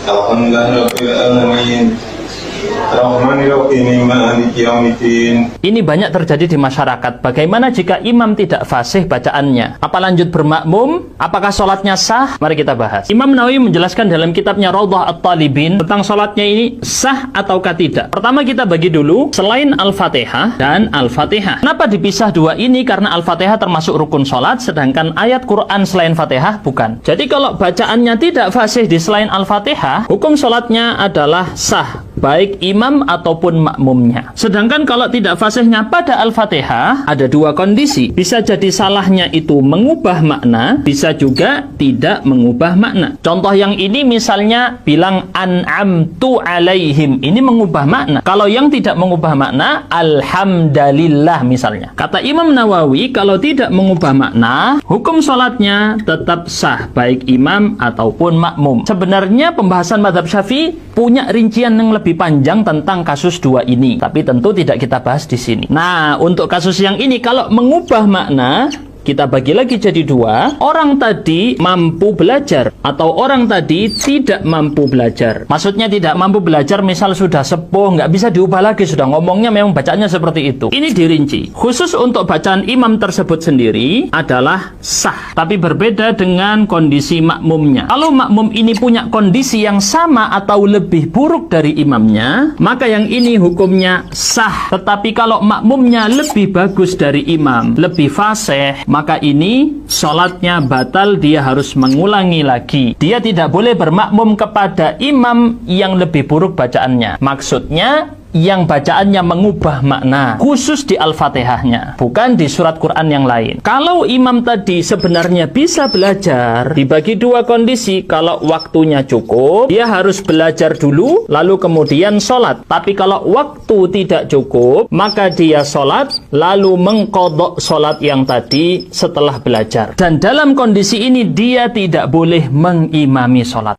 Alhamdulillahirabbil alamin. Ar-Rahmanir-Rahim, Maliki Yaumiddin. Ini banyak terjadi di masyarakat. Bagaimana jika imam tidak fasih bacaannya? Apa lanjut bermakmum? Apakah sholatnya sah? Mari kita bahas. Imam Nawawi menjelaskan dalam kitabnya Raudhah At-Talibin tentang sholatnya ini sah ataukah tidak. Pertama kita bagi dulu selain Al-Fatihah dan Al-Fatihah. Kenapa dipisah dua ini? Karena Al-Fatihah termasuk rukun sholat, sedangkan ayat Quran selain Fatihah bukan. Jadi kalau bacaannya tidak fasih di selain Al-Fatihah, hukum sholatnya adalah sah, baik imam ataupun makmumnya. Sedangkan kalau tidak fasihnya pada Al-Fatihah, ada dua kondisi. Bisa jadi salahnya itu mengubah makna, bisa juga tidak mengubah makna. Contoh yang ini misalnya bilang an'amtu alaihim, ini mengubah makna. Kalau yang tidak mengubah makna, alhamdulillah misalnya. Kata Imam Nawawi, kalau tidak mengubah makna, hukum sholatnya tetap sah, baik imam ataupun makmum. Sebenarnya pembahasan mazhab Syafi'i punya rincian yang lebih panjang tentang kasus dua ini, tapi tentu tidak kita bahas di sini. Nah, untuk kasus yang ini kalau mengubah makna, kita bagi lagi jadi dua. Orang tadi mampu belajar atau orang tadi tidak mampu belajar. Maksudnya tidak mampu belajar misal sudah sepuh, nggak bisa diubah lagi, sudah ngomongnya memang bacaannya seperti itu. Ini dirinci. Khusus untuk bacaan imam tersebut sendiri adalah sah, tapi berbeda dengan kondisi makmumnya. Kalau makmum ini punya kondisi yang sama atau lebih buruk dari imamnya, maka yang ini hukumnya sah. Tetapi kalau makmumnya lebih bagus dari imam, lebih fasih, maka ini sholatnya batal, dia harus mengulangi lagi. Dia tidak boleh bermakmum kepada imam yang lebih buruk bacaannya. Maksudnya yang bacaannya mengubah makna, khusus di Al-Fatihahnya, bukan di surat Quran yang lain. Kalau imam tadi sebenarnya bisa belajar, dibagi dua kondisi. Kalau waktunya cukup, dia harus belajar dulu, lalu kemudian sholat. Tapi kalau waktu tidak cukup, maka dia sholat, lalu mengqadha sholat yang tadi setelah belajar. Dan dalam kondisi ini, dia tidak boleh mengimami sholat.